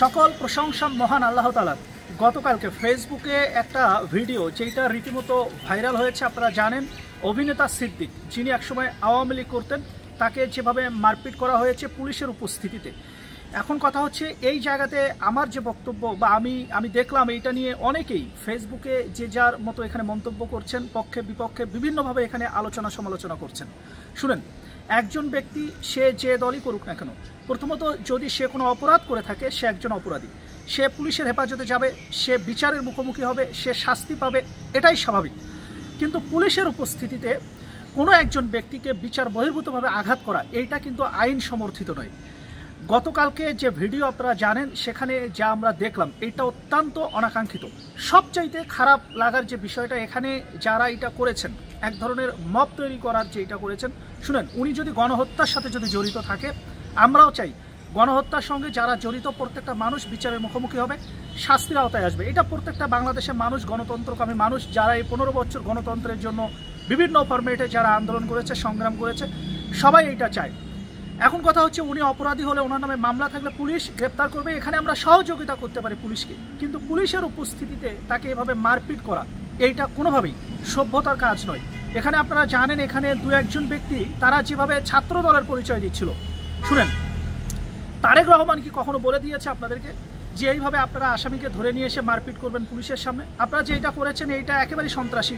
সকল প্রশংসা মহান আল্লাহ তাআলার। গতকালকে ফেসবুকে একটা ভিডিও যেটা রীতিমতো ভাইরাল হয়েছে, আপনারা জানেন অভিনেতা সিদ্দিক, যিনি একসময় আওয়ামী লীগ করতেন, তাকে যেভাবে মারপিট করা হয়েছে পুলিশের উপস্থিতিতে। এখন কথা হচ্ছে এই জায়গাতে আমার যে বক্তব্য বা আমি দেখলাম এইটা নিয়ে অনেকেই ফেসবুকে যে যার মতো এখানে মন্তব্য করছেন, পক্ষে বিপক্ষে বিভিন্নভাবে এখানে আলোচনা সমালোচনা করছেন। শুনেন, একজন ব্যক্তি সে যে দলই করুক না কেন, প্রথমত যদি সে কোনো অপরাধ করে থাকে সে একজন অপরাধী, সে পুলিশের হেফাজতে যাবে, সে বিচারের মুখোমুখি হবে, সে শাস্তি পাবে, এটাই স্বাভাবিক। কিন্তু পুলিশের উপস্থিতিতে কোনো একজন ব্যক্তিকে বিচার বহির্ভূতভাবে আঘাত করা, এইটা কিন্তু আইন সমর্থিত নয়। গতকালকে যে ভিডিও আপনারা জানেন, সেখানে যা আমরা দেখলাম এটা অত্যন্ত অনাকাঙ্ক্ষিত। সবচাইতে খারাপ লাগার যে বিষয়টা, এখানে যারা এটা করেছেন এক ধরনের মব তৈরি করার যে এটা করেছেন, শুনেন, উনি যদি গণহত্যার সাথে যদি জড়িত থাকে, আমরাও চাই গণহত্যার সঙ্গে যারা জড়িত প্রত্যেকটা মানুষ বিচারের মুখোমুখি হবে, শাস্তির আওতায় আসবে। এটা প্রত্যেকটা বাংলাদেশের মানুষ, গণতন্ত্রকামী মানুষ, যারা এই 15 বছর গণতন্ত্রের জন্য বিভিন্ন ফরম্যাটে যারা আন্দোলন করেছে, সংগ্রাম করেছে, সবাই এটা চায়। এখন কথা হচ্ছে, উনি অপরাধী হলে ওনার নামে মামলা থাকলে পুলিশ গ্রেপ্তার করবে, এখানে আমরা সহযোগিতা করতে পারি পুলিশকে। কিন্তু পুলিশের উপস্থিতিতে তাকে এভাবে মারপিট করা, এইটা কোনোভাবেই সভ্যতার কাজ নয়। এখানে আপনারা জানেন, এখানে দু একজন ব্যক্তি তারা যেভাবে ছাত্র দলের পরিচয় দিচ্ছিল, শুনেন, তারেক রহমান কি কখনো বলে দিয়েছে আপনাদেরকে যে এইভাবে আপনারা আসামিকে ধরে নিয়ে এসে মারপিট করবেন পুলিশের সামনে? আপনারা যে এটা করেছেন এইটা একেবারেই সন্ত্রাসী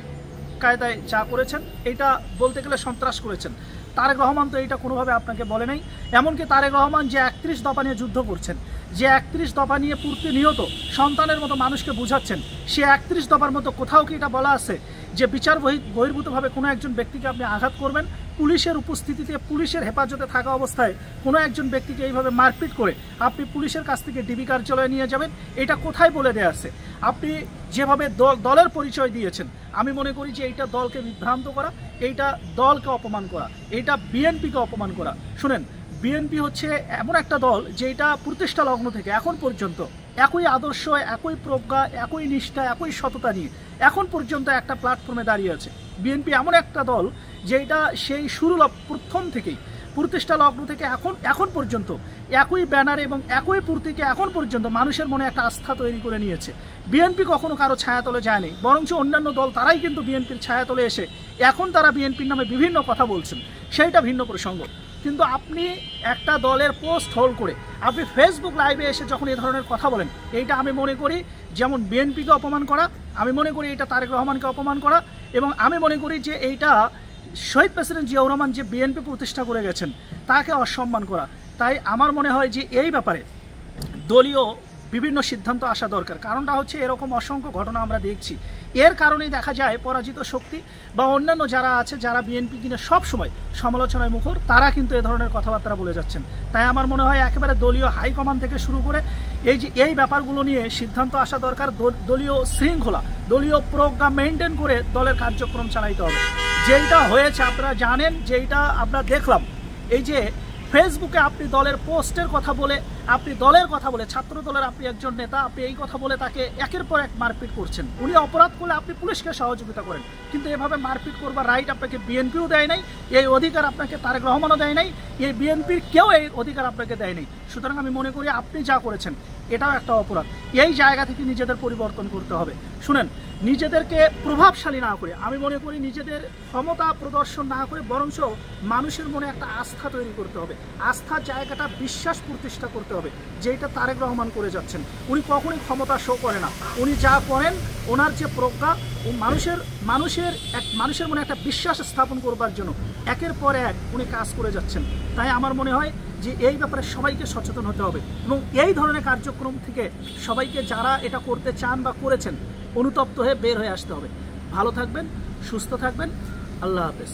কায়দায় যা করেছেন, এইটা বলতে গেলে সন্ত্রাস করেছেন। তারেক রহমান তো এইটা কোনোভাবে আপনাকে বলে নাই। এমনকি তারেক রহমান যে 31 দফা নিয়ে যুদ্ধ করছেন, যে 31 দফা নিয়ে প্রতিনিয়ত সন্তানের মতো মানুষকে বুঝাচ্ছেন, সে 31 দফার মতো কোথাও কি এটা বলা আছে যে বিচার বহির্ভূতভাবে কোনো একজন ব্যক্তিকে আপনি আঘাত করবেন? পুলিশের উপস্থিতিতে, পুলিশের হেফাজতে থাকা অবস্থায় কোনো একজন ব্যক্তিকে এইভাবে মারপিট করে আপনি পুলিশের কাছ থেকে ডিবি কার্যালয়ে নিয়ে যাবেন, এটা কোথায় বলে দেয়া আছে? আপনি যেভাবে দলের পরিচয় দিয়েছেন, আমি মনে করি যে এইটা দলকে বিভ্রান্ত করা, এইটা দলকে অপমান করা, এইটা বিএনপিকে অপমান করা। শুনেন, বিএনপি হচ্ছে এমন একটা দল যেটা প্রতিষ্ঠা লগ্ন থেকে এখন পর্যন্ত একই আদর্শ, একই প্রজ্ঞা, একই নিষ্ঠা, একই সততা নিয়ে এখন পর্যন্ত একটা প্ল্যাটফর্মে দাঁড়িয়ে আছে। বিএনপি এমন একটা দল যেটা সেই শুরু প্রথম থেকেই, প্রতিষ্ঠা লগ্ন থেকে এখন পর্যন্ত একই ব্যানার এবং একই প্রতীকে এখন পর্যন্ত মানুষের মনে একটা আস্থা তৈরি করে নিয়েছে। বিএনপি কখনো কারো ছায়াতলে যায়নি, বরঞ্চ অন্যান্য দল তারাই কিন্তু বিএনপির ছায়াতলে এসে এখন তারা বিএনপির নামে বিভিন্ন কথা বলছেন, সেইটা ভিন্ন প্রসঙ্গ। কিন্তু আপনি একটা দলের পোস্ট হোল্ড করে আপনি ফেসবুক লাইভে এসে যখন এই ধরনের কথা বলেন, এইটা আমি মনে করি যেমন বিএনপিকে অপমান করা, আমি মনে করি এটা তারেক রহমানকে অপমান করা, এবং আমি মনে করি যে এইটা শহীদ প্রেসিডেন্ট জিয়াউর রহমান যে বিএনপি প্রতিষ্ঠা করে গেছেন তাকে অসম্মান করা। তাই আমার মনে হয় যে এই ব্যাপারে দলীয় বিভিন্ন সিদ্ধান্ত আসা দরকার। কারণটা হচ্ছে, এরকম অসংখ্য ঘটনা আমরা দেখছি, এর কারণেই দেখা যায় পরাজিত শক্তি বা অন্যান্য যারা আছে, যারা বিএনপি কিনে সবসময় সমালোচনায় মুখর, তারা কিন্তু এ ধরনের কথাবার্তা বলে যাচ্ছেন। তাই আমার মনে হয় একেবারে দলীয় হাইকমান্ড থেকে শুরু করে এই ব্যাপারগুলো নিয়ে সিদ্ধান্ত আসা দরকার। দলীয় শৃঙ্খলা, দলীয় প্রজ্ঞা মেনটেন করে দলের কার্যক্রম চালাইতে হবে। যেইটা হয়েছে আপনারা জানেন, যেইটা আমরা দেখলাম, এই যে ফেসবুকে আপনি দলের পোস্টের কথা বলে, আপনি দলের কথা বলে, ছাত্র দলের আপনি একজন নেতা, আপনি এই কথা বলে তাকে একের পর এক মারপিট করছেন। উনি অপরাধ করলে আপনি পুলিশকে সহযোগিতা করেন, কিন্তু এভাবে মারপিট করবার রাইট আপনাকে বিএনপিও দেয় নাই, এই অধিকার আপনাকে তারেক রহমানও দেয় নাই, এই বিএনপির কেউ এই অধিকার আপনাকে দেয় নাই। সুতরাং আমি মনে করি আপনি যা করেছেন এটাও একটা অপরাধ। এই জায়গা থেকে নিজেদের পরিবর্তন করতে হবে। শুনেন, নিজেদেরকে প্রভাবশালী না করে, আমি মনে করি নিজেদের ক্ষমতা প্রদর্শন না করে, বরঞ্চ মানুষের মনে একটা আস্থা তৈরি করতে হবে। আস্থার জায়গাটা বিশ্বাস প্রতিষ্ঠা করতে হবে, যেটা তারেক রহমান করে যাচ্ছেন। উনি কখনোই ক্ষমতা শো করে না, উনি যা করেন, ওনার যে প্রজ্ঞা, ও মানুষের মনে একটা বিশ্বাস স্থাপন করবার জন্য একের পর এক উনি কাজ করে যাচ্ছেন। তাই আমার মনে হয় যে এই ব্যাপারে সবাইকে সচেতন হতে হবে, এবং এই ধরনের কার্যক্রম থেকে সবাইকে, যারা এটা করতে চান বা করেছেন, অনুতপ্ত হয়ে বের হয়ে আসতে হবে। ভালো থাকবেন, সুস্থ থাকবেন, আল্লাহ হাফেজ।